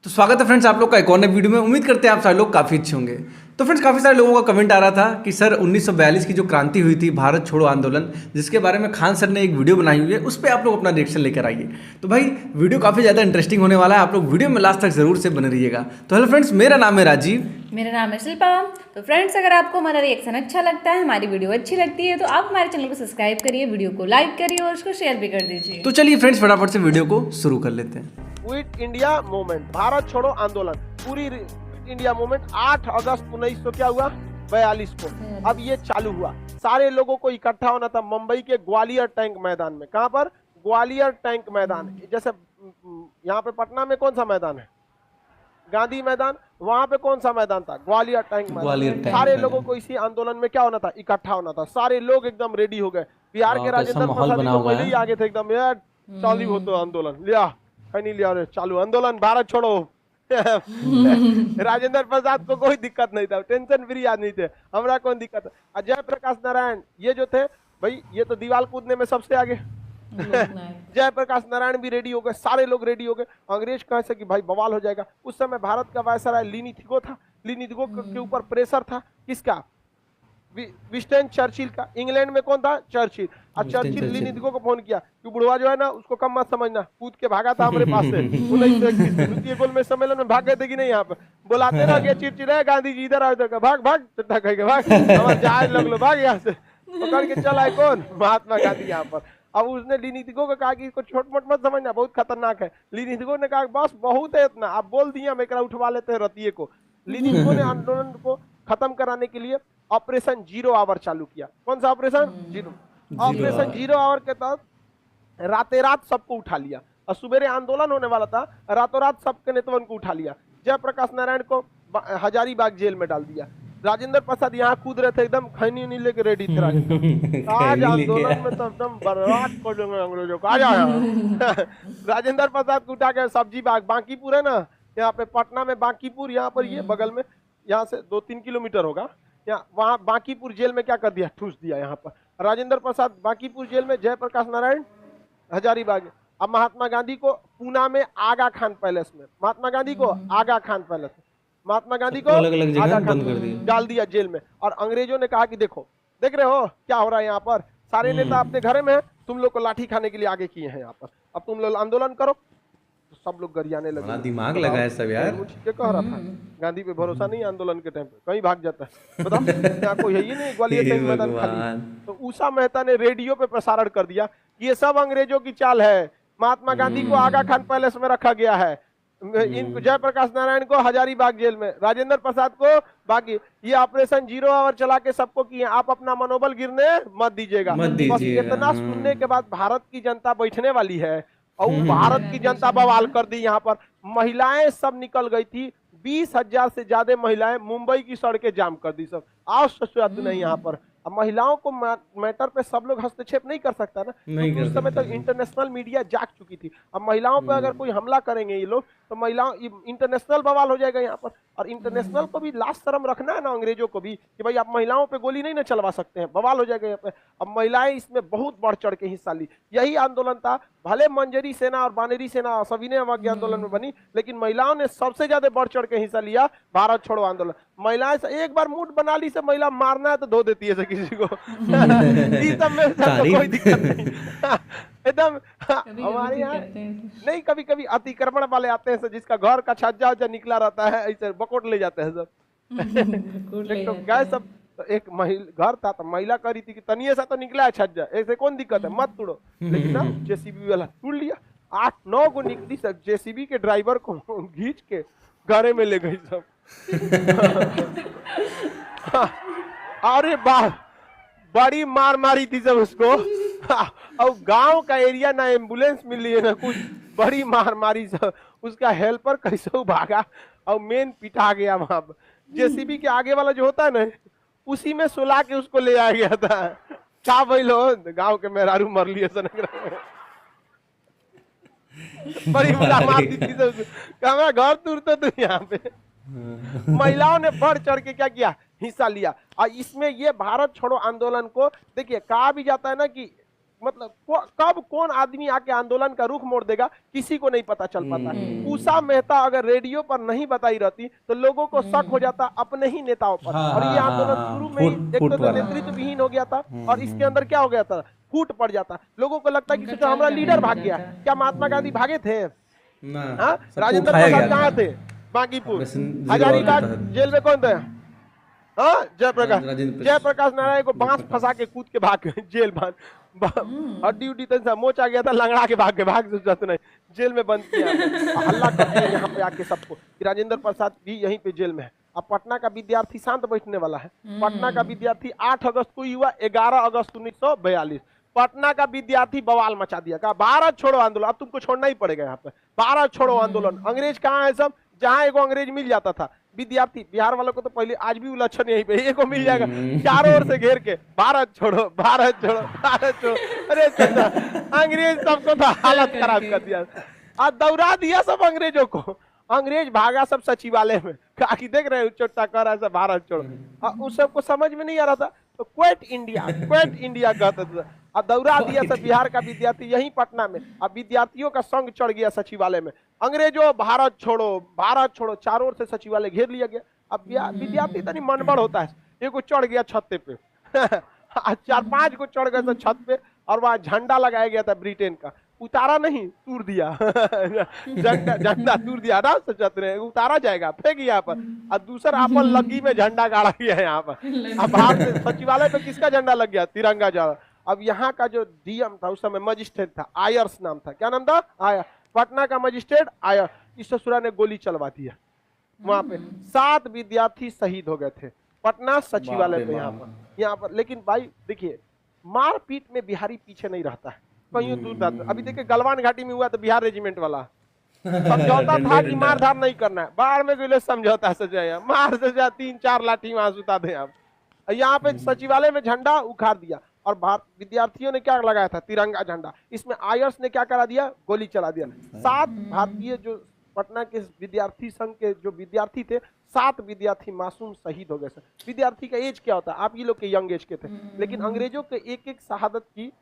तो स्वागत है फ्रेंड्स आप लोग का एक और नए वीडियो में। उम्मीद करते हैं आप सारे लोग काफ़ी अच्छे होंगे। तो फ्रेंड्स काफ़ी सारे लोगों का कमेंट आ रहा था कि सर 1942 की जो क्रांति हुई थी भारत छोड़ो आंदोलन, जिसके बारे में खान सर ने एक वीडियो बनाई हुई है, उस पर आप लोग अपना रिएक्शन लेकर आइए। तो भाई वीडियो काफ़ी ज़्यादा इंटरेस्टिंग होने वाला है, आप लोग वीडियो में लास्ट तक जरूर से बने रहिएगा। तो हेलो फ्रेंड्स, मेरा नाम है राजीव। मेरा नाम है शिल्पा। तो फ्रेंड्स, अगर आपको हमारा रिएक्शन अच्छा लगता है, हमारी वीडियो अच्छी लगती है, तो आप हमारे चैनल को सब्सक्राइब करिए, वीडियो को लाइक करिए और उसको शेयर भी कर दीजिए। तो चलिए फ्रेंड्स फटाफट से वीडियो को शुरू कर लेते हैं। क्विट इंडिया मूवमेंट, भारत छोड़ो आंदोलन, पूरी क्विट इंडिया मूवमेंट 8 अगस्त 1900 क्या हुआ 42 को अब ये चालू हुआ। सारे लोगों को इकट्ठा होना था मुंबई के ग्वालियर टैंक मैदान में। कहां पर? ग्वालियर टैंक मैदान। जैसे यहाँ पे पटना में कौन सा मैदान है? गांधी मैदान। वहां पे कौन सा मैदान था? ग्वालियर टैंक मैदान। सारे लोगों को इसी आंदोलन में क्या होना था? इकट्ठा होना था। सारे लोग एकदम रेडी हो गए। बिहार के राजेंद्र प्रसाद जी तो पहले ही आगे थे एकदम, यार चालू हो तो आंदोलन लिया नहीं लिया रे, चालू आंदोलन भारत छोड़ो। राजेंद्र प्रसाद को कोई दिक्कत नहीं था, टेंशन फ्री आदमी थे, हमरा कौन दिक्कत है। जय प्रकाश नारायण ये जो थे भाई, ये तो दीवार कूदने में सबसे आगे। जय प्रकाश नारायण भी रेडी हो गए, सारे लोग रेडी हो गए। अंग्रेज कहे से कि भाई बवाल हो जाएगा। उस समय भारत का वायसराय लीनी थिगो था। लीनी थिगो के ऊपर प्रेशर था किसका? विंस्टन चर्चिल का। इंग्लैंड में कौन था? चर्चिल। और चर्चिल लीनी थिगो को फोन किया कि बुढ़वा जो है ना उसको कम मत समझना, कूद के भागा था हमारे पास से 1921 गोलमेज सम्मेलन में भाग गए थे कि नहीं? यहाँ पे बुलाते ना कि चिड़चिड़े गांधी जी इधर आओ, इधर भाग भाग चट्टा कह के भाग, हमारे जहाज लग लो, भाग यहाँ से। पकड़ के चल आए कौन? महात्मा गांधी यहाँ पर। अब उसने लीनी थिगो को कहा कि इसको छोट मोट मत समझना, बहुत खतरनाक है। लीनी थिगो ने कहा बस बहुत है इतना, आप बोल दिया हम एक उठवा लेते हैं रतिये को। लीनी थिगो ने आंदोलन को खत्म कराने के लिए ऑपरेशन जीरो आवर चालू किया। कौन सा operation? Zero. Operation zero hour के तहत रातें रात सबको उठा लिया और सुबेरे आंदोलन होने वाला था, रातों रात सबके नेताओं को उठा लिया। जयप्रकाश नारायण को हजारीबाग जेल में डाल दिया। राजेंद्र प्रसाद यहाँ कूद रहे थे, एकदम खैनी उनी लेके रेडी थे राजेंद्र। आज आंदोलन में तो एकदम बर्बाद कर देंगे अंग्रेजों को, आ जाओ। राजेंद्र प्रसाद को उठा के सब्जी बाग, बांकीपुर है ना यहाँ पे, पटना में बांकीपुर, यहाँ पर ये बगल में, यहाँ से 2-3 किलोमीटर होगा, यहाँ वहां बांकीपुर जेल में क्या कर दिया? ठूस दिया यहाँ पर। राजेंद्र प्रसाद बांकीपुर जेल में, जयप्रकाश नारायण हजारीबाग। अब महात्मा गांधी को पूना में आगा खान पैलेस में, महात्मा गांधी को आगा खान पैलेस में, महात्मा गांधी को अलग-अलग जगह आगा बंद खान कर दिया, डाल दिया जेल में। और अंग्रेजों ने कहा कि देखो, देख रहे हो क्या हो रहा है यहाँ पर, सारे नेता अपने घर में, तुम लोग को लाठी खाने के लिए आगे किए हैं यहाँ पर, अब तुम लोग आंदोलन करो। तो सब लोग गरियाने लगे। बड़ा दिमाग लगा है सब यार। क्या कह रहा था? गांधी पे भरोसा नहीं आंदोलन के टाइम पे, कहीं भाग जाता है, बताओ। यहाँ कोई है ही नहीं, ग्वालियर टैंक मैदान खाली। तो उषा मेहता ने रेडियो पे प्रसारण कर दिया कि ये सब अंग्रेजों की चाल है, महात्मा गांधी को आगा खान पैलेस में रखा गया है, इनको जयप्रकाश नारायण को हजारीबाग जेल में, राजेंद्र प्रसाद को बाकी, ये ऑपरेशन जीरो आवर चला के सबको किए, आप अपना मनोबल गिरने मत दीजिएगा। बस इतना सुनने के बाद भारत की जनता बैठने वाली है और भारत की जनता बवाल कर दी। यहाँ पर महिलाएं सब निकल गई थी, 20,000 से ज्यादा महिलाएं मुंबई की सड़कें जाम कर दी सब। आओ सचुआत नहीं यहाँ पर। अब महिलाओं को मैटर पे सब लोग हस्तक्षेप नहीं कर सकता ना, क्योंकि उस समय तक इंटरनेशनल मीडिया जाग चुकी थी। अब महिलाओं पे अगर कोई हमला करेंगे ये लोग, तो महिलाओं इंटरनेशनल बवाल हो जाएगा यहाँ पर। और इंटरनेशनल को भी लास्ट शर्म रखना है ना अंग्रेजों को भी, कि भाई आप महिलाओं पे गोली नहीं ना चलवा सकते हैं, बवाल हो जाएगा यहाँ पे। अब महिलाएं इसमें बहुत बढ़ चढ़ के हिस्सा ली। यही आंदोलन था, भले मंजरी सेना और बानेरी सेना सविनय अवज्ञा आंदोलन में बनी, लेकिन महिलाओं ने सबसे ज्यादा बढ़ चढ़ के हिस्सा लिया भारत छोड़ो आंदोलन। महिलाएं से एक बार मूड बना ली से महिला मारना है तो धो देती है किसी को। इस सब में कोई दिक्कत नहीं। एकदम हमारे यहाँ नहीं, कभी कभी अतिक्रमण वाले आते हैं जिसका घर का छज्जा उज्जा निकला रहता है, ऐसे बकोट ले जाते हैं सब। एक तो गए सब, तो एक घर था तो महिला कह रही थी कि तनिए सा तो निकला है छज्जा, ऐसे कौन दिक्कत है, मत तोड़ो। लेकिन ना जेसीबी वाला तोड़ लिया, 8-9 को निकली सब, जेसीबी के ड्राइवर को खींच के घरे में ले गई सब। अरे वाह, बड़ी मार मारी थी सब उसको। और गांव का एरिया ना एम्बुलेंस मिली है ना कुछ, बड़ी मार मारी सब। उसका हेल्पर कैसे भागा और मेन पिटा गया वहां पर। जेसीबी के आगे वाला जो होता है ना, उसी में सुला के उसको ले आया गया था। क्या भाई लो, गांव के मेहरारू मर लिए सन। बड़ी मार दी थी सब, कहा घर तुरते तू यहाँ पे। महिलाओं ने बढ़ चढ़ के क्या किया? हिस्सा लिया। और इसमें ये भारत छोड़ो आंदोलन को देखिए, कहा भी जाता है ना कि मतलब कब कौन आदमी आके आंदोलन का रुख मोड़ देगा किसी को नहीं पता चल पाता। उषा मेहता अगर रेडियो पर नहीं बताई रहती तो लोगों को शक हो जाता अपने ही नेताओं पर। और ये आंदोलन शुरू में ही एक तो नेतृत्व विहीन हो गया था और इसके अंदर क्या हो गया था, फूट पड़ जाता। लोगों को लगता कि सोचो हमारा लीडर भाग गया। क्या महात्मा गांधी भागे थे? राजेंद्र प्रसाद कहाँ थे? बांकीपुर। हजारीबाग जेल में कौन थे? जयप्रकाश नारायण को बांस फंसा के कूद के भाग गए जेल बंद। हड्डी उड्डी तन मोच आ गया था, लंगड़ा के भाग नहीं, जेल में बंद किया। हल्ला कर दिया यहाँ पे आके सबको। राजेंद्र प्रसाद भी यहीं पे जेल में है। अब पटना का विद्यार्थी शांत बैठने वाला है। पटना का विद्यार्थी 8 अगस्त को हुआ, 11 अगस्त 1942 पटना का विद्यार्थी बवाल मचा दिया। कहा भारत छोड़ो आंदोलन, अब तुमको छोड़ना ही पड़ेगा यहाँ पे, भारत छोड़ो आंदोलन। अंग्रेज कहाँ है सब? जहां एगो अंग्रेज मिल जाता था विद्यार्थी, बिहार वालों को तो पहले आज भी उलझन यहीं पे एक मिल जाएगा, चारों ओर से घेर के भारत छोड़ो भारत छोड़ो भारत छोड़ो। अरे अंग्रेज सबको तो हालत खराब कर दिया, आज दौड़ा दिया सब अंग्रेजों को। अंग्रेज भागा सब सचिवालय में, आखिर देख रहे हो चोटा कर रहा है सब भारत छोड़ो। उस सबको समझ में नहीं आ रहा था तो क्विट इंडिया कहते थे। अब दौड़ा दिया सब बिहार का विद्यार्थी यहीं पटना में। अब विद्यार्थियों का संग चढ़ गया सचिवालय में, अंग्रेजों भारत छोड़ो, चारों ओर से सचिवालय घेर लिया गया। अब विद्यार्थी तनी मनबड़ होता है, एगो चढ़ गया छत पे 4-5 को चढ़ गए छत पे और वहां झंडा लगाया गया था ब्रिटेन का, उतारा नहीं तूर दिया झंडा तूर दिया ना सोचते उतारा जाएगा, फेंक यहाँ पर। और दूसरा आपन लग्गी में झंडा गाड़ा गया यहाँ पर। अब बाहर से सचिवालय पे किसका झंडा लग गया? तिरंगा झंडा। अब यहाँ का जो डीएम था उस समय मजिस्ट्रेट था, आयर्स नाम था। क्या नाम था? आयर। पटना का मजिस्ट्रेट आयर। इस ससुरा ने गोली चलवा दिया वहां पे। 7 विद्यार्थी शहीद हो गए थे पटना सचिवालय पे यहाँ पर। लेकिन भाई देखिए मारपीट में बिहारी पीछे नहीं रहता है, कहीं दूर जाता। अभी देखिए गलवान घाटी में हुआ तो बिहार रेजिमेंट वाला समझौता था कि मारधार नहीं करना है, बाहर में गए समझौता सजाया, मार सजा 3-4 लाठी वहां सुता दे आप। यहाँ पे सचिवालय में झंडा उखाड़ दिया और विद्यार्थियों ने क्या लगाया था? तिरंगा झंडा। इसमें आयर्स ने क्या करा दिया? गोली चला दिया। 7 भारतीय जो पटना के विद्यार्थी संघ के जो विद्यार्थी थे, 7 विद्यार्थी मासूम शहीद हो गए। विद्यार्थी का एज क्या होता है? आप ये लोग के यंग एज के थे, लेकिन अंग्रेजों के एक शहादत की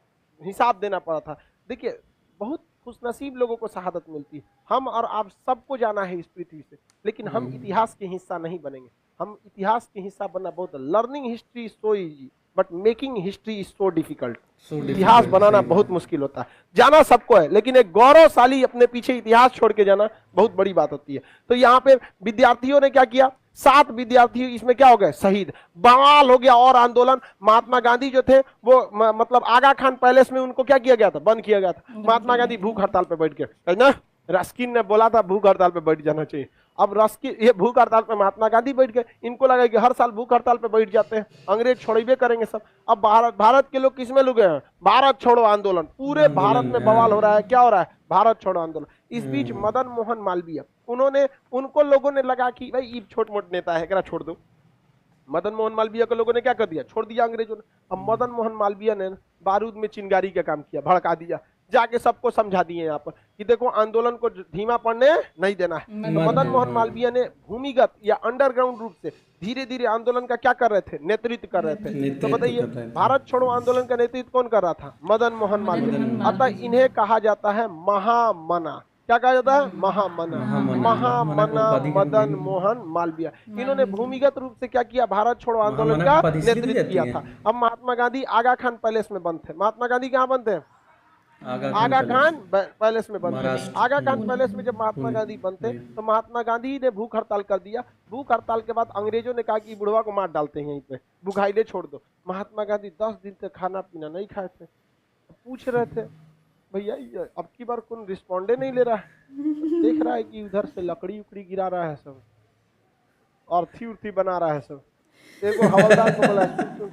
हिसाब देना पड़ा था। देखिए बहुत खुशनसीब लोगों को शहादत मिलती है। हम और आप सबको जाना है इस पृथ्वी से, लेकिन हम इतिहास के हिस्सा नहीं बनेंगे। हम इतिहास के हिस्सा बनना बहुत, learning history so easy but making history is so difficult. इतिहास बनाना बहुत मुश्किल होता है। जाना सबको है, लेकिन एक गौरवशाली अपने पीछे इतिहास छोड़ के जाना बहुत बड़ी बात होती है। तो यहाँ पे विद्यार्थियों ने क्या किया? 7 विद्यार्थी इसमें क्या हो गए? शहीद। बवाल हो गया और आंदोलन। महात्मा गांधी जो थे वो मतलब आगा खान पैलेस में उनको क्या किया गया था? बंद किया गया था। महात्मा गांधी भूख हड़ताल पे बैठ गए ना, रस्किन ने बोला था भूख हड़ताल पे बैठ जाना चाहिए। अब रस्किन ये भूख हड़ताल पे महात्मा गांधी बैठ गए। इनको लगा कि हर साल भूख हड़ताल पे बैठ जाते हैं, अंग्रेज छोड़बे करेंगे सब। अब भारत के लोग किसमें लगे हैं? भारत छोड़ो आंदोलन। पूरे भारत में बवाल हो रहा है। क्या हो रहा है? भारत छोड़ो आंदोलन। इस बीच मदन मोहन मालवीय, उनको लोगों ने लगा कि भाई ये छोट मोट नेता है, छोड़ दो। मदन मोहन मालवीय को लोगों ने क्या कर दिया? छोड़ दिया अंग्रेजों ने। अब मदन मोहन मालवीय ने बारूद में चिंगारी का काम किया, भड़का दिया, जाके सबको समझा दिए यहाँ पर कि देखो आंदोलन को धीमा पड़ने नहीं देना है। तो मदन मोहन मालवीय ने भूमिगत या अंडरग्राउंड रूप से धीरे धीरे आंदोलन का क्या कर रहे थे? नेतृत्व कर रहे थे। तो बताइए भारत छोड़ो आंदोलन का नेतृत्व कौन कर रहा था? मदन मोहन मालवीय। अतः इन्हें कहा जाता है महामना। क्या कहा जाता है? महामना मदन मोहन मालवीय। इन्होंने भूमिगत रूप से क्या किया? भारत छोड़ो आंदोलन का नेतृत्व किया था। अब महात्मा गांधी आगा खान पैलेस में बंद थे। महात्मा गांधी कहाँ बंद थे? आगा खान पैलेस में बंद थे। आगा खान पैलेस में जब महात्मा गांधी बनते तो महात्मा गांधी ने भूख हड़ताल कर दिया। भूख हड़ताल के बाद अंग्रेजों ने कहा कि बुढ़वा को मार डालते हैं यहीं पे, भूखाइले छोड़ दो। महात्मा गांधी 10 दिन तक खाना पीना नहीं खाए थे। पूछ रहे थे भैया अब की बार कौन रिस्पॉन्डे नहीं ले रहा है, देख रहा है कि उधर से लकड़ी उकड़ी गिरा रहा है सब, अर्थी उर्थी बना रहा है सब। देखो हवलदार को बोला सुन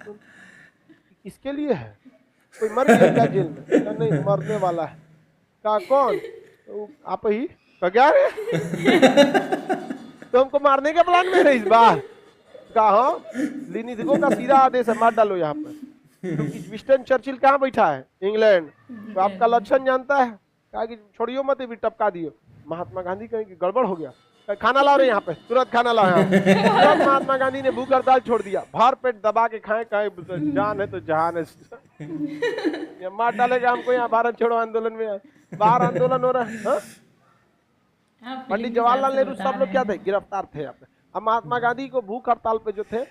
किसके लिए है? कोई मर गया क्या जेल में? क्या नहीं, मरने वाला है। कहा कौन? तो आप ही क्या रे? तो हमको मारने के प्लान में है इस बार? कहा हाँ, लिनिथगो का सीधा आदेश है, मार डालो यहाँ पर। क्योंकि विंस्टन चर्चिल कहाँ बैठा है? इंग्लैंड। तो आपका लक्षण जानता है, कहा कि छोड़ियो मत भी टपका दियो। महात्मा गांधी कहें कि गड़बड़ हो गया, खाना लाओ रे यहाँ पे, तुरंत खाना लाओ यहाँ पे। तुरंत महात्मा गांधी ने भूख हड़ताल छोड़ दिया, भर पेट दबा के खाए खाए, जान है तो जहान है। ये मार डालेगा हमको यहाँ भारत छोड़ो आंदोलन में, बाहर आंदोलन हो रहा है। हाँ? पंडित जवाहरलाल नेहरू सब लोग क्या थे, गिरफ्तार थे यहाँ पे। अब महात्मा गांधी को भूख हड़ताल पे जो थे,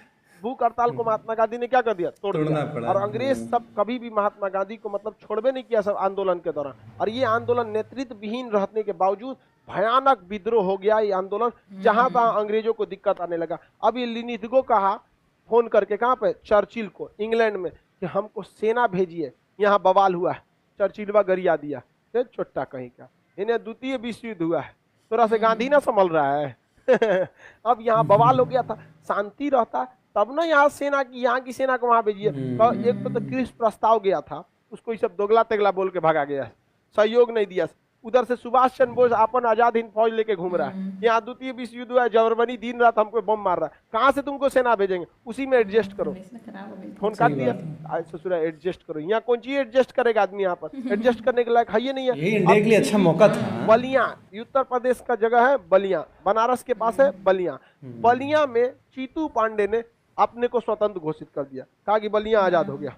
भूख हड़ताल को महात्मा गांधी ने क्या कर दिया, तोड़ दिया। और अंग्रेज सब कभी भी महात्मा गांधी को मतलब छोड़बे नहीं किया सब आंदोलन के दौरान। और ये आंदोलन नेतृत्व विहीन रहने के बावजूद भयानक विद्रोह हो गया ये आंदोलन, जहां तहां अंग्रेजों को दिक्कत आने लगा। अब ये लिनिथगो कहा फोन करके, कहाँ पे, चर्चिल को, इंग्लैंड में, कि हमको सेना भेजिए, यहाँ बवाल हुआ है। चर्चिलवा गरिया दिया, छोटा कहीं का, इन्हें द्वितीय विश्व युद्ध हुआ है, थोड़ा से गांधी ना संभल रहा है। अब यहाँ बवाल हो गया था, शांति रहता तब ना यहाँ सेना की, यहाँ की सेना को वहां भेजिए। तो एक तो क्रिस प्रस्ताव गया था, उसको ये सब दोगला तेगला बोल के भगा गया, सहयोग नहीं दिया। उधर से सुभाष चंद्र बोस अपन आजाद हिंद फौज लेके घूम रहा है, यहाँ द्वितीय विश्व युद्ध हुआ है, जर्मनी दिन रात हमको बम मार रहा है, कहाँ से तुमको सेना भेजेंगे, उसी में एडजस्ट करो। फोन काट दिया, ससुरा एडजस्ट करो। यहाँ कौन चीज एडजस्ट करेगा आदमी, यहाँ पर एडजस्ट करने के लायक है ये नहीं है। ये इंडिया के लिए अच्छा मौका था। बलिया, उत्तर प्रदेश का जगह है बलिया, बनारस के पास है बलिया। बलिया में चीतू पांडे ने अपने को स्वतंत्र घोषित कर दिया, कहा कि बलिया आजाद हो गया।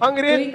अंग्रेज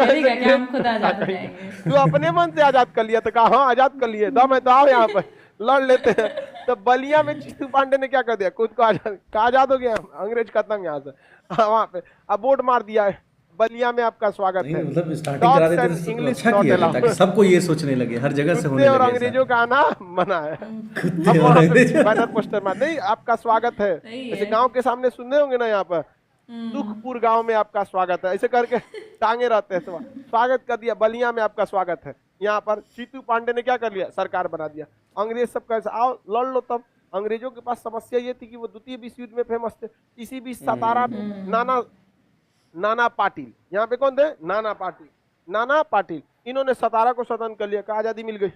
तू अपने मन से आजाद कर लिया, तो कहा हाँ आजाद कर लिए, दम है तो आओ यहाँ पर लड़ लेते हैं। तो बलिया में चीतू पांडे ने क्या कर दिया, खुद को आजाद हो गया, अंग्रेज खत्म यहाँ से। वहां पे अब बोर्ड मार दिया है, बलिया में आपका स्वागत है। मतलब स्टार्टिंग करा देते तो इंग्लिश अच्छा किया था, ताकि सबको ये सोचने लगे, हर जगह से होने और लगे। अंग्रेजों का आना मना है। बैनर पोस्टर मार नहीं, आपका स्वागत है, जैसे गांव के सामने सुनने होंगे ना, यहाँ पर सुखपुर गांव में आपका स्वागत है, ऐसे करके टांगे रहते हैं, स्वागत कर दिया, बलिया में आपका स्वागत है। यहाँ पर चीतू पांडे ने क्या कर लिया, सरकार बना दिया। अंग्रेज सब कैसे आओ लड़ लो। तब अंग्रेजों के पास समस्या ये थी कि वो द्वितीय विश्व युद्ध में फेमस थे। इसी बीच सतारा में नाना पाटिल, यहाँ पे कौन थे, नाना पाटिल, इन्होंने सतारा को स्वतंत्र कर लिया, कहा आजादी मिल गई,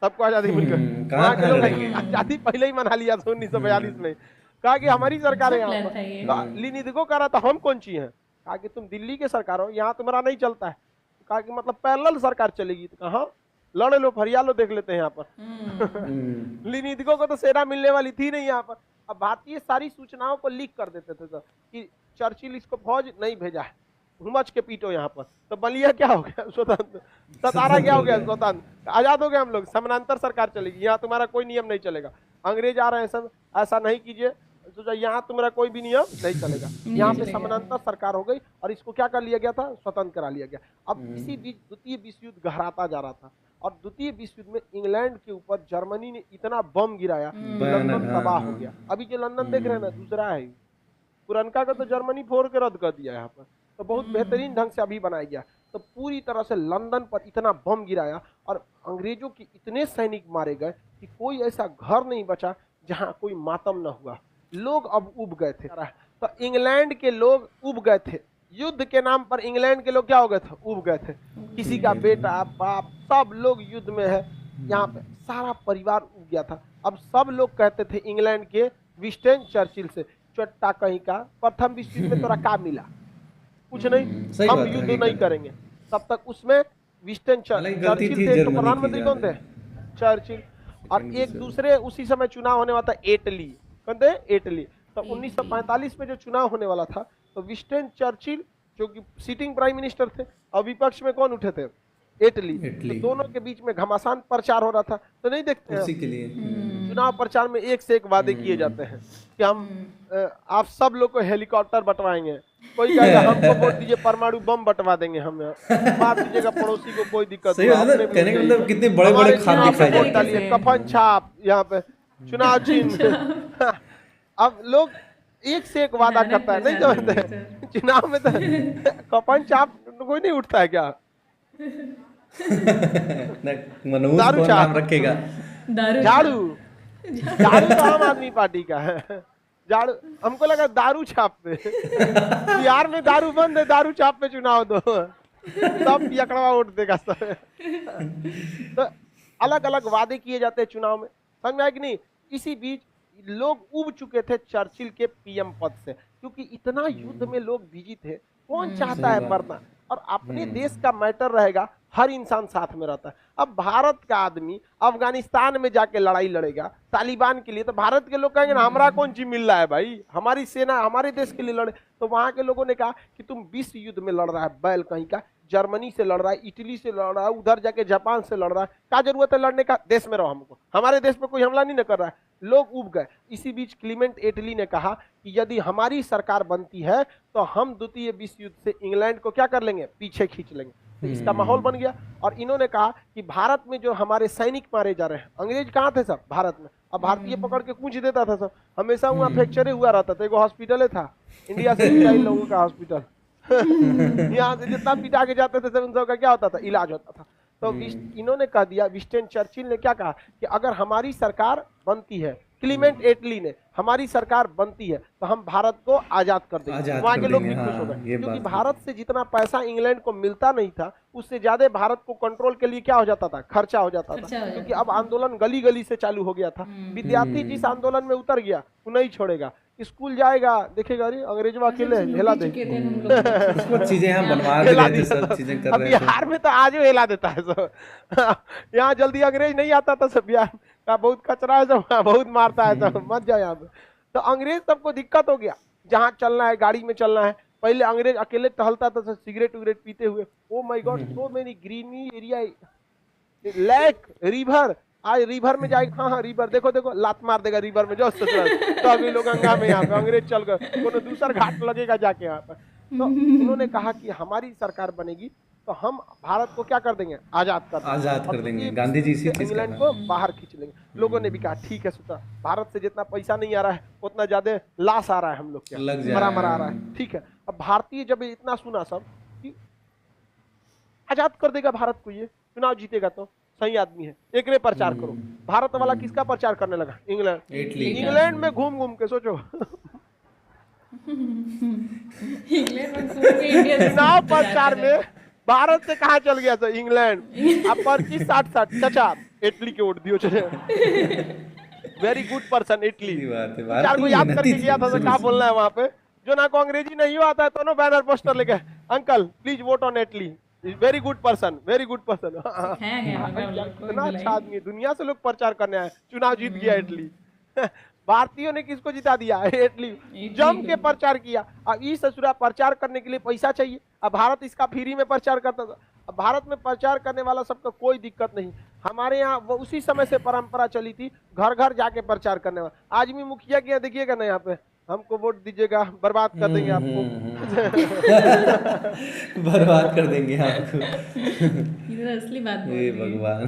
सबको आजादी मिल गई। आजादी पहले ही मना लिया था 1942 में, कहा कि हमारी सरकार है यहाँ पर। लिनिथगो कह रहा था हम कौन ची हैं, कहा कि तुम दिल्ली के सरकार हो, यहाँ तुम्हारा नहीं चलता है। कहा कि मतलब पैरेलल सरकार चलेगी, तो कहा लड़े लो, फरिया लो, देख लेते हैं यहाँ पर। लिनिथगो को तो सेना मिलने वाली थी नहीं यहाँ पर। अब भारतीय सारी सूचनाओं को लीक कर देते थे कि चर्चिल इसको फौज नहीं भेजा है, हुमच के पीटो यहाँ पर। तो बलिया क्या हो गया, स्वतंत्र। सतारा क्या हो गया, स्वतंत्र, आजाद हो गए हम लोग, समानांतर सरकार चलेगी, यहाँ तुम्हारा कोई नियम नहीं चलेगा। अंग्रेज आ रहे हैं सब, ऐसा नहीं कीजिए, तो यहाँ तुम्हारा कोई भी नियम नहीं चलेगा। यहाँ पे समानांतर सरकार हो गई और इसको क्या कर लिया गया था, स्वतंत्र करा लिया गया। अब इसी बीच द्वितीय विश्व युद्ध गहराता जा रहा था और द्वितीय विश्व युद्ध में इंग्लैंड के ऊपर जर्मनी ने इतना बम गिराया, लंदन तबाह हो गया। अभी जो लंदन देख रहे हैं ना, दूसरा है, पुरनका का तो जर्मनी फोड़ के रद्द कर दिया यहाँ पर, तो बहुत बेहतरीन ढंग से अभी बनाया गया। तो पूरी तरह से लंदन पर इतना बम गिराया और अंग्रेजों के इतने सैनिक मारे गए कि कोई ऐसा घर नहीं बचा जहाँ कोई मातम न हुआ। लोग अब उब गए थे, तो इंग्लैंड के लोग उब गए थे, युद्ध के नाम पर इंग्लैंड के लोग क्या हो गए थे, उब गए थे। किसी का बेटा बाप सब लोग युद्ध में है, यहाँ पे सारा परिवार उब गया था। अब सब लोग कहते थे इंग्लैंड के विंस्टन चर्चिल से, चोट्टा कहीं का, प्रथम विश्व युद्ध में तोरा क्या मिला, कुछ नहीं, हम युद्ध नहीं करेंगे। तब तक उसमें विंस्टन चर्चिल थे, तो प्रधानमंत्री कौन थे, चर्चिल। और एक दूसरे उसी समय चुनाव होने वाला था, इटली, कौन थे, इटली। तो 1945 में जो चुनाव होने वाला था, तो विंस्टन चर्चिल जो कि सिटिंग प्राइम मिनिस्टर थे और विपक्ष में कौन उठे थे, इटली। तो दोनों के बीच में घमासान प्रचार हो रहा था। तो नहीं देखते हैं, के लिए चुनाव प्रचार में एक से एक वादे किए जाते हैं कि हम आप सब लोग को हेलीकॉप्टर बंटवाएंगे, कोई कहेगा हमको वोट दीजिए परमाणु बम बंटवा देंगे, हम मार दीजिएगा पड़ोसी को, कोई दिक्कत नहीं। कहने का मतलब कितने बड़े बड़े खान दिखाए जाते हैं, कफन छाप यहाँ पे चुनाव चिन्ह। अब लोग एक से एक वादा करता है, नहीं जानते चुनाव में तो कफन छाप कोई नहीं उठता है क्या, दारू नाम रखेगा, झाड़ू तो आम आदमी पार्टी का है, झाड़ू। हमको लगा दारू छाप पे, बिहार में दारू बंद है, दारू छाप पे चुनाव दो, सब यकड़वा वोट देगा सब। तो अलग अलग वादे किए जाते हैं चुनाव में, समझ में आया कि नहीं। इसी बीच लोग उब चुके थे चर्चिल के पीएम पद से, क्योंकि इतना युद्ध में लोग बिजी थे, कौन चाहता है मरना। और अपने देश का मैटर रहेगा, हर इंसान साथ में रहता है। अब भारत का आदमी अफगानिस्तान में जाके लड़ाई लड़ेगा तालिबान के लिए, तो भारत के लोग कहेंगे ना हमारा कौन चीज मिल रहा है भाई, हमारी सेना हमारे देश के लिए लड़े। तो वहां के लोगों ने कहा कि तुम विश्व युद्ध में लड़ रहा है बैल कहीं का, जर्मनी से लड़ रहा है, इटली से लड़ रहा है, उधर जाके जापान से लड़ रहा है, क्या जरूरत है लड़ने का, देश में रहो, हमको हमारे देश में कोई हमला नहीं न कर रहा है। लोग उब गए। इसी बीच क्लीमेंट एटली ने कहा कि यदि हमारी सरकार बनती है तो हम द्वितीय विश्व युद्ध से इंग्लैंड को क्या कर लेंगे, पीछे खींच लेंगे। तो इसका माहौल बन गया। और इन्होंने कहा कि भारत में जो हमारे सैनिक मारे जा रहे हैं, अंग्रेज कहाँ थे सब, भारत में, अब भारतीय पकड़ के कूच देता था सब, हमेशा वहाँ फ्रैक्चर हुआ रहता था। एक हॉस्पिटल था इंडिया से पिटाई लोगों का हॉस्पिटल यहाँ से जितना पिटा के जाते थे सब उन सबका क्या होता था, इलाज होता था। तो इन्होंने कह दिया, विंस्टन चर्चिल ने क्या कहा कि अगर हमारी सरकार बनती है, क्लीमेंट एटली ने, हमारी सरकार बनती है तो हम भारत को आजाद कर देंगे। वहाँ के लोग भी खुश हो गए, क्योंकि भारत से जितना पैसा इंग्लैंड को मिलता नहीं था उससे ज्यादा भारत को कंट्रोल के लिए क्या हो जाता था, खर्चा हो जाता था, क्योंकि अब आंदोलन गली गली से चालू हो गया था। विद्यार्थी जिस आंदोलन में उतर गया वो नहीं छोड़ेगा, स्कूल जाएगा देखेगा अरे अंग्रेजवा अकेले हिला दे, चीजें हम बनवा भी रहे थे, सब चीजें कर रहे थे। बिहार में तो आज भी हिला देता है सब यहाँ जल्दी अंग्रेज नहीं आता था सब, बिहार का बहुत कचरा है सब, बहुत मारता है सब, मत जाओ यहाँ पे। तो अंग्रेज सबको दिक्कत हो गया, जहाँ चलना है गाड़ी में चलना है। पहले अंग्रेज अकेले टहलता था सब सिगरेट विगरेट पीते हुए, oh my god so many greeny area, lake, river, आज रिवर में जाएगा, हाँ रिवर, देखो देखो लात मार देगा रिवर में, जो तो अभी लोग गंगा में यहाँ पे अंग्रेज चल गए, कोनो दूसरा घाट लगेगा जाके यहाँ पर। तो उन्होंने कहा कि हमारी सरकार बनेगी तो हम भारत को क्या कर देंगे, आजाद कर देंगे। गांधी जी इसी चीज इंग्लैंड को बाहर खींच लेंगे। लोगों ने भी कहा ठीक है सुता, भारत से जितना पैसा नहीं आ रहा है उतना ज्यादा लाश आ रहा है, हम लोग क्या मरा आ रहा है, ठीक है। अब भारतीय जब इतना सुना सब कि आजाद कर देगा भारत को, ये चुनाव जीतेगा तो सही आदमी है, एक ने प्रचार करो। भारत वाला किसका प्रचार करने लगा, इंग्लैंड में घूम घूम के, सोचो चुनाव प्रचार में भारत से कहा चल गया था इंग्लैंड। अब पर्ची 60-60 चचा इटली के वोट दियो चले, वेरी गुड पर्सन इटली, चार को याद करके गया था तो क्या बोलना है वहां पे, जो ना को अंग्रेजी नहीं आता है तो ना बैनर पोस्टर लेके, uncle please vote on Italy, very good person, very good person. इतना अच्छा आदमी, दुनिया से लोग प्रचार करने आए, चुनाव जीत गया इटली। भारतीयों ने किसको जिता दिया, इटली जम के प्रचार किया। अब इस ससुरा प्रचार करने के लिए पैसा चाहिए, अब भारत इसका फ्री में प्रचार करता था। अब भारत में प्रचार करने वाला सबका कोई दिक्कत नहीं, हमारे यहाँ वो उसी समय से परंपरा चली थी, घर घर जाके प्रचार करने वाला। आज भी मुखिया के यहाँ देखिएगा ना, यहाँ पे हमको वोट दीजिएगा, बर्बाद कर देंगे आपको बर्बाद कर देंगे आपको, ये असली बात है भगवान।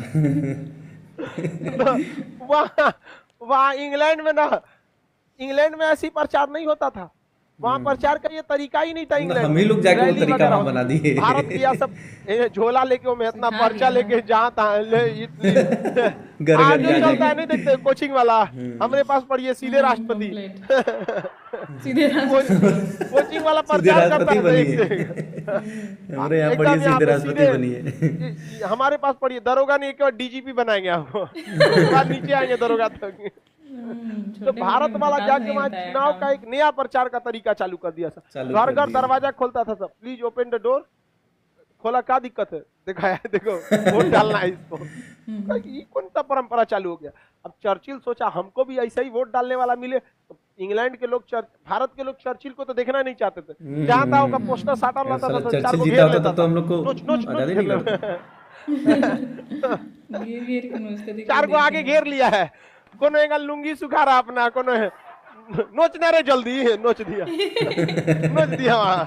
वहाँ इंग्लैंड में ऐसी प्रचार नहीं होता था, वहाँ प्रचार का ये तरीका ही नहीं था। इंग्लैंड हम ही लोग जाके वो तरीका वहाँ बना दिए। भारत के यहाँ सब झोला लेके वो इतना पर्चा लेके जहाँ तहाँ आज चलता है, नहीं देखते कोचिंग वाला, हमारे पास पढ़िए सीधे राष्ट्रपति कोचिंग वाला प्रचार करता है, हमारे यहाँ पढ़िए सीधे राष्ट्रपति बनिए, हमारे पास पढ़िए दरोगा नहीं, एक बार डीजीपी बनाएंगे आपको, नीचे आएंगे दरोगा तक। तो भारत वाला जाके वहाँ चुनाव का एक नया प्रचार का तरीका चालू कर दिया था, घर घर दरवाजा खोलता था सब, प्लीज ओपन द डोर, खोला क्या दिक्कत है, दिखाया देखो वोट डालना है इसको। ये कौन सा परंपरा चालू हो गया। अब चर्चिल सोचा हमको भी ऐसा ही वोट डालने वाला मिले, तो इंग्लैंड के लोग भारत के लोग चर्चिल को तो देखना नहीं चाहते थे, जहाँ था उनका पोस्टर साटा रहता था, चार को घेर लेता था, चार को आगे घेर लिया है, कोनो एक लुंगी सुखा रहा अपना, कोनो है नोचना रे जल्दी, नोच दिया वहाँ।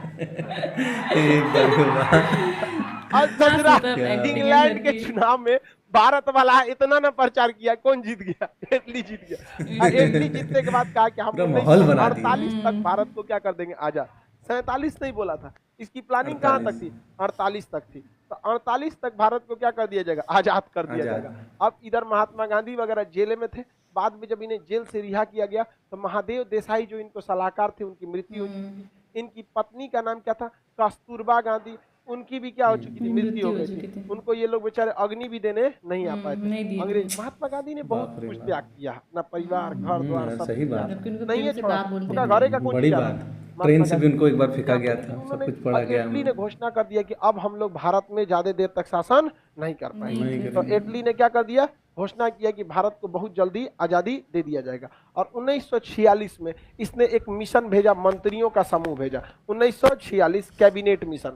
इंग्लैंड के चुनाव में भारत वाला इतना ना प्रचार किया, कौन जीत गया, इटली जीत गया। इटली जीतने के बाद कहा कि हम 48 तक भारत को क्या कर देंगे, आजाद। 47 नहीं बोला था, इसकी प्लानिंग कहाँ तक थी, 48 तक थी। तो 48 तक भारत को क्या कर दिया जाएगा, आजाद कर दिया जाएगा। अब इधर महात्मा गांधी वगैरह जेल में थे, बाद में जब इन्हें जेल से रिहा किया गया तो महादेव देसाई जो इनको सलाहकार थे उनकी मृत्यु हुई। इनकी पत्नी का नाम क्या था, कस्तूरबा गांधी। उनकी भी क्या हो चुकी थी, मृत्यु हो गई थी। उनको ये लोग बेचारे अग्नि भी देने नहीं आ पाए थे। अंग्रेज महात्मा गांधी ने बहुत कुछ त्याग किया, अपना परिवार, घर द्वार सब सही बात, नहीं है छोड़ा, उनका घरे का कौन बड़ी जा बात। रहा। ट्रेन से भी उनको एक बार फेंका गया था, सब उन्होंने कुछ पढ़ा गया। इटली ने घोषणा कर दिया कि अब हम लोग भारत में ज्यादा देर तक शासन नहीं कर पाएंगे। तो इटली ने क्या कर दिया, घोषणा किया कि भारत को बहुत जल्दी आजादी दे दिया जाएगा। और 1946 में इसने एक मिशन भेजा, मंत्रियों का समूह भेजा। 1946 cabinet mission,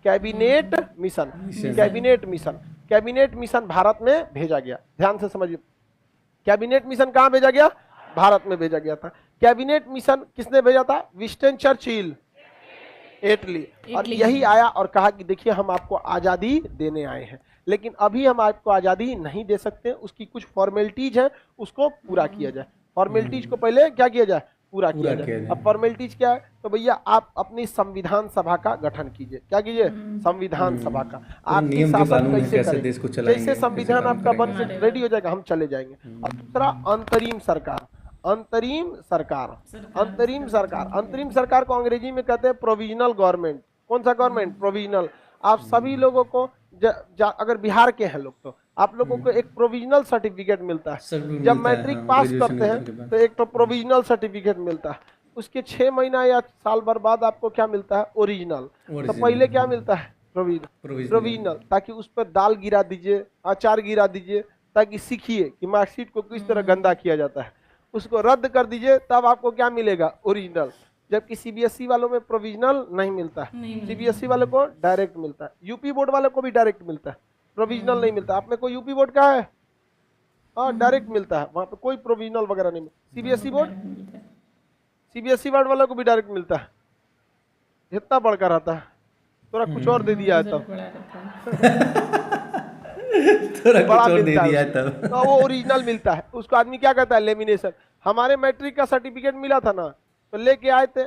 cabinet mission, cabinet mission, cabinet mission Bharat में भेजा गया। ध्यान से समझिए, कैबिनेट मिशन कहां भेजा गया, भारत में भेजा गया था। कैबिनेट मिशन किसने भेजा था, विंस्टन चर्चिल, इटली। और यही आया और कहा कि देखिए हम आपको आजादी देने आए हैं, लेकिन अभी हम आपको आजादी नहीं दे सकते, उसकी कुछ फॉर्मेलिटीज है, उसको पूरा किया जाए। फॉर्मेलिटीज को पहले क्या किया जाए, पूरा किया जाए। अब फॉर्मेलिटीज क्या है, तो भैया आप अपनी संविधान सभा का गठन कीजिए। क्या कीजिए, संविधान सभा का। आपकी शासन कैसे देश को चलाएंगे, जैसे संविधान आपका बन से रेडी हो जाएगा हम चले जाएंगे। और दूसरा अंतरिम सरकार, अंतरिम सरकार, अंतरिम सरकार, अंतरिम सरकार को अंग्रेजी में कहते हैं प्रोविजनल गवर्नमेंट। कौन सा गवर्नमेंट, प्रोविजनल। आप सभी लोगों को अगर बिहार के हैं लोग तो आप लोगों को एक प्रोविजनल सर्टिफिकेट मिलता है। जब मैट्रिक पास करते हैं तो एक तो प्रोविजनल सर्टिफिकेट मिलता है, उसके 6 महीना या साल भर बाद आपको क्या मिलता है, ओरिजिनल। तो पहले क्या मिलता है, प्रोविजनल, ताकि उस पर दाल गिरा दीजिए, अचार गिरा दीजिए, ताकि सीखिए कि मार्कशीट को किस तरह गंदा किया जाता है। उसको रद्द कर दीजिए, तब आपको क्या मिलेगा, ओरिजिनल। जबकि सीबीएसई वालों में प्रोविजनल नहीं मिलता है, सीबीएसई वालों को डायरेक्ट मिलता है। यूपी बोर्ड वालों को भी डायरेक्ट मिलता है, प्रोविजनल नहीं मिलता। आप में कोई यूपी बोर्ड का है, हाँ डायरेक्ट मिलता है, वहां पे कोई प्रोविजनल वगैरह नहीं मिलता। सीबीएसई बोर्ड, सीबीएसई बोर्ड वालों को भी डायरेक्ट मिलता है, इतना बढ़कर रहता है। थोड़ा कुछ और दे दिया है तब बड़ा दे दिया है तब, तो वो ओरिजिनल मिलता है। उसको आदमी क्या कहता है, लेमिनेशन। हमारे मैट्रिक का सर्टिफिकेट मिला था ना, तो लेके आए थे,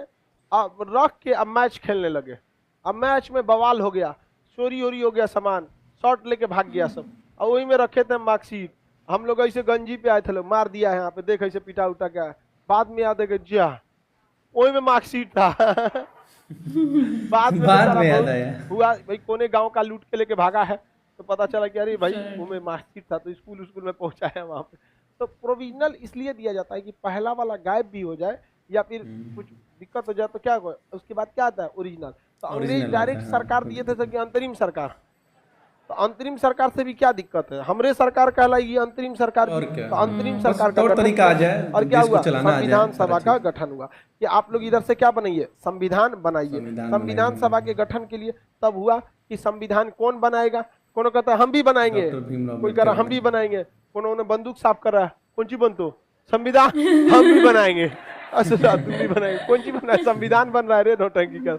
अब रख के अब मैच खेलने लगे। अब मैच में बवाल हो गया, चोरी ओरी हो गया, सामान शॉट लेके भाग गया सब, और वही में रखे थे मार्कशीट। हम लोग ऐसे गंजी पे आए थे, लोग मार दिया है यहाँ पे, देख ऐसे पिटा उटा क्या है। बाद में याद है कि जी हाँ वही में मार्कशीट था बाद में याद आया हुआ भाई कोने गांव का लूट के लेके भागा है, तो पता चला कि अरे भाई वो में मार्कशीट था, तो स्कूल में पहुंचा है वहां पे। तो प्रोविजनल इसलिए दिया जाता है कि पहला वाला गायब भी हो जाए या फिर कुछ दिक्कत हो जाए तो क्या हो, उसके बाद क्या आता है, ओरिजिनल। तो अंग्रेज डायरेक्ट सरकार दिए थे कि अंतरिम सरकार। तो अंतरिम सरकार से भी क्या दिक्कत है, हमरे सरकार कहलाएगी अंतरिम सरकार। तो अंतरिम सरकार का तौर तरीका आ जाए और क्या हुआ, संविधान सभा का गठन हुआ कि आप लोग इधर से क्या बनाइए, संविधान बनाइए। संविधान सभा के गठन के लिए तब हुआ कि संविधान कौन बनाएगा, कौन कहता है हम भी बनाएंगे, कोई कह रहा हम भी बनाएंगे, कौन बंदूक साफ कर रहा है, कौन सी बन तो संविधान हम भी बनाएंगे, अच्छा तुम भी बनाएंगे, कौन सी बना है, संविधान बन रहा है रे नौटंकी कर।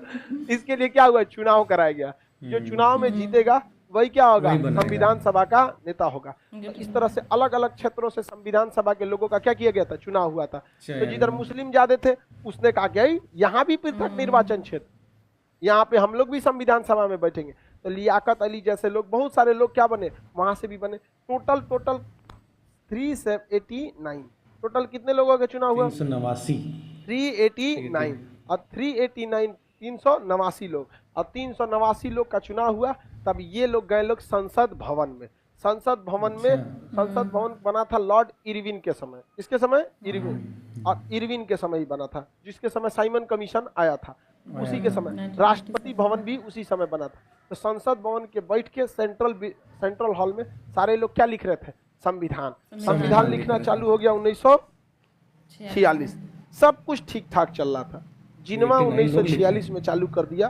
इसके लिए क्या हुआ, चुनाव कराया गया। जो चुनाव में जीतेगा वही क्या होगा, संविधान सभा का नेता होगा। तो इस तरह से अलग अलग क्षेत्रों से संविधान सभा के लोगों का क्या किया गया था, चुनाव हुआ था। तो जिधर मुस्लिम ज्यादा थे उसने कहा कि यहाँ भी पृथक निर्वाचन क्षेत्र, यहाँ पे हम लोग भी संविधान सभा में बैठेंगे। तो लियाकत अली जैसे लोग, बहुत सारे लोग क्या बने, वहां से भी बने। टोटल 389, टोटल कितने लोगों का चुनाव हुआ, 389 और 389 लोग, और 389 लोग का चुनाव हुआ। तब ये लोग गए लोग संसद भवन में। संसद भवन बना था लॉर्ड इरविन के समय, इसके समय इरविन, और इरविन के समय ही बना था, जिसके समय साइमन कमीशन आया था उसी के समय। राष्ट्रपति भवन भी उसी समय बना था। तो संसद भवन के बैठ के सेंट्रल हॉल में सारे लोग क्या लिख रहे थे, संविधान लिखना चालू हो गया 1946। सब कुछ ठीक ठाक चल रहा था। जिनवा 1946 में चालू कर दिया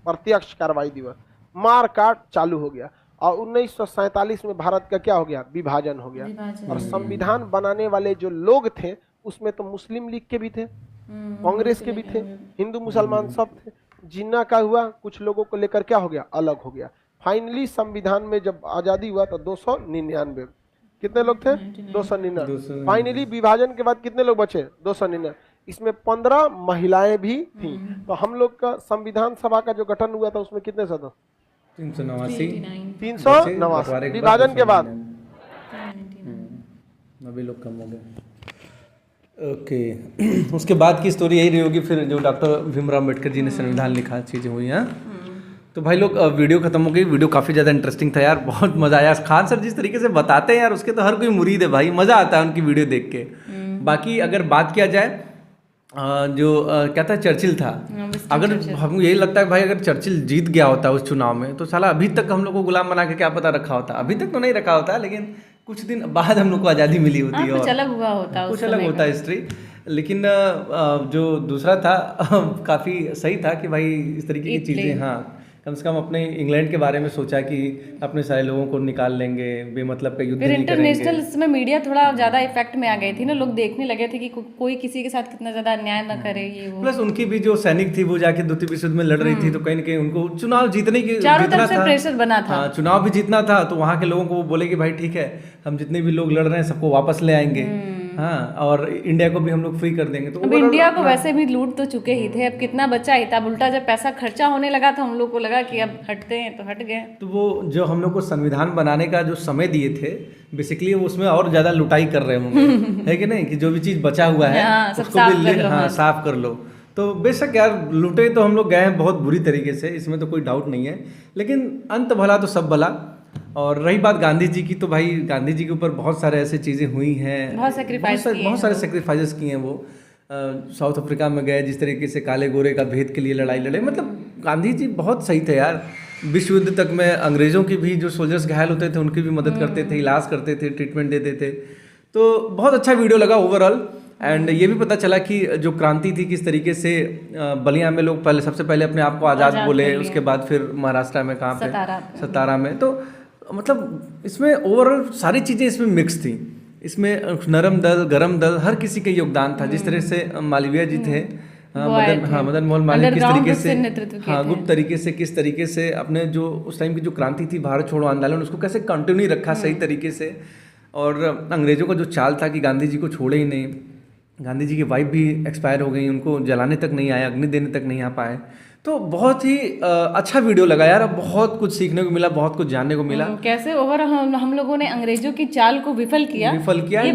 प्रत्यक्ष कार्रवाई दिवस, मार काट चालू हो गया। और 1947 में भारत का क्या हो गया, विभाजन हो गया। और संविधान बनाने वाले जो लोग थे उसमें तो मुस्लिम लीग के भी थे, कांग्रेस के भी थे, हिंदू मुसलमान सब थे। जिन्ना का हुआ, कुछ लोगों को लेकर क्या हो गया, अलग हो गया। फाइनली संविधान में जब आजादी हुआ तो 299, कितने लोग थे, 299। फाइनली विभाजन के बाद कितने लोग बचे, 299। इसमें 15 महिलाएं भी थी। तो हम लोग का संविधान सभा का जो गठन हुआ था उसमें कितने सदस्य, 389 विभाजन के बाद। अभी लोग कम हो गए। ओके उसके बाद की स्टोरी यही रही होगी फिर, जो डॉक्टर भीमराव अम्बेडकर जी ने संविधान लिखा, चीजें हुई हैं। तो भाई लोग वीडियो खत्म हो गई। वीडियो काफ़ी ज़्यादा इंटरेस्टिंग था यार, बहुत मज़ा आया। खान सर जिस तरीके से बताते हैं यार, उसके तो हर कोई मुरीद है भाई, मज़ा आता है उनकी वीडियो देख के। बाकी अगर बात किया जाए क्या था, चर्चिल था। अगर हमको यही लगता है भाई, अगर चर्चिल जीत गया होता उस चुनाव में तो साला अभी तक हम लोग को गुलाम बना के क्या पता रखा होता। अभी तक तो नहीं रखा होता, लेकिन कुछ दिन बाद हम लोग को आज़ादी मिली होती है, कुछ अलग हुआ होता, कुछ अलग होता हिस्ट्री। लेकिन जो दूसरा था काफ़ी सही था कि भाई इस तरीके की चीज़ें, हाँ कम से कम अपने इंग्लैंड के बारे में सोचा कि अपने सारे लोगों को निकाल लेंगे, बेमतलब का युद्ध फिर नहीं करेंगे। इंटरनेशनल इसमें मीडिया थोड़ा ज़्यादा इफेक्ट में आ गई थी ना, लोग देखने लगे थे कि कोई किसी के साथ कितना ज़्यादा अन्याय ना करे ये वो। प्लस उनकी भी जो सैनिक थी वो जाके द्वितीय विश्व युद्ध में लड़ रही थी, तो कहीं ना कहीं उनको चुनाव जीतने की चारों जीतना तरफ से था, प्रेशर बना था। हाँ चुनाव भी जीतना था। तो वहाँ के लोगों को वो बोले कि भाई ठीक है, हम जितने भी लोग लड़ रहे हैं सबको वापस ले आएंगे, हाँ और इंडिया को भी हम लोग फ्री कर देंगे। तो अब इंडिया को वैसे भी लूट तो चुके ही थे, अब कितना बचा ही था। अब उल्टा जब पैसा खर्चा होने लगा तो हम लोग को लगा कि अब हटते हैं तो हट गए। तो वो जो हम लोग को संविधान बनाने का जो समय दिए थे, बेसिकली वो उसमें और ज्यादा लुटाई कर रहे होंगे है कि नहीं, कि जो भी चीज बचा हुआ है हाँ, सब उसको साफ भी कर लो, हाँ। साफ कर लो। तो बेशक यार लूटे तो हम लोग गए हैं बहुत बुरी तरीके से, इसमें तो कोई डाउट नहीं है, लेकिन अंत भला तो सब भला। और रही बात गांधी जी की, तो भाई गांधी जी के ऊपर बहुत सारे ऐसे चीज़ें हुई हैं, बहुत सारे सेक्रीफाइसेस किए हैं वो। साउथ अफ्रीका में गए, जिस तरीके से काले गोरे का भेद के लिए लड़ाई लड़े, मतलब गांधी जी बहुत सही थे यार। विश्व युद्ध तक में अंग्रेज़ों की भी जो सोल्जर्स घायल होते थे उनकी भी मदद करते थे, इलाज करते थे, ट्रीटमेंट देते थे। तो बहुत अच्छा वीडियो लगा ओवरऑल। एंड ये भी पता चला कि जो क्रांति थी किस तरीके से बलिया में लोग पहले सबसे पहले अपने आप को आज़ाद बोले, उसके बाद फिर महाराष्ट्र में कहाँ पे सतारा में। तो मतलब इसमें ओवरऑल सारी चीज़ें इसमें मिक्स थी। इसमें नरम दल गरम दल हर किसी का योगदान था। जिस तरह से मालवीय जी थे, मदन मोहन मालवीय किस तरीके से, गुप्त तरीके से किस तरीके से अपने जो उस टाइम की जो क्रांति थी भारत छोड़ो आंदोलन, उसको कैसे कंटिन्यू रखा सही तरीके से। और अंग्रेजों का जो चाल था कि गांधी जी को छोड़े ही नहीं, गांधी जी की वाइफ भी एक्सपायर हो गई, उनको जलाने तक नहीं आए, अग्नि देने तक नहीं आ पाए। तो बहुत ही अच्छा वीडियो लगा यार, बहुत कुछ सीखने को मिला, बहुत कुछ जानने को मिला। कैसे ओवर हम लोगों ने अंग्रेजों की चाल को विफल किया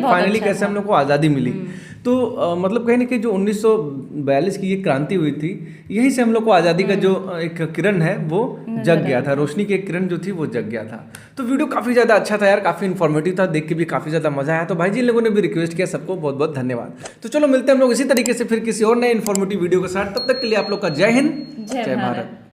फाइनली कैसे हम लोग को आज़ादी मिली। तो मतलब कहीं ना कहीं जो 1942 की ये क्रांति हुई थी, यहीं से हम लोग को आज़ादी का जो एक किरण है वो जग गया था, रोशनी की एक किरण जो थी वो जग गया था। तो वीडियो काफ़ी ज़्यादा अच्छा था यार, काफ़ी इन्फॉर्मेटिव था, देख के भी काफ़ी ज़्यादा मजा आया। तो भाई जी लोगों ने भी रिक्वेस्ट किया, सबको बहुत बहुत धन्यवाद। तो चलो मिलते हैं हम लोग इसी तरीके से फिर किसी और नए इन्फॉर्मेटिव वीडियो के साथ। तब तक के लिए आप लोग का जय हिंद, जय भारत।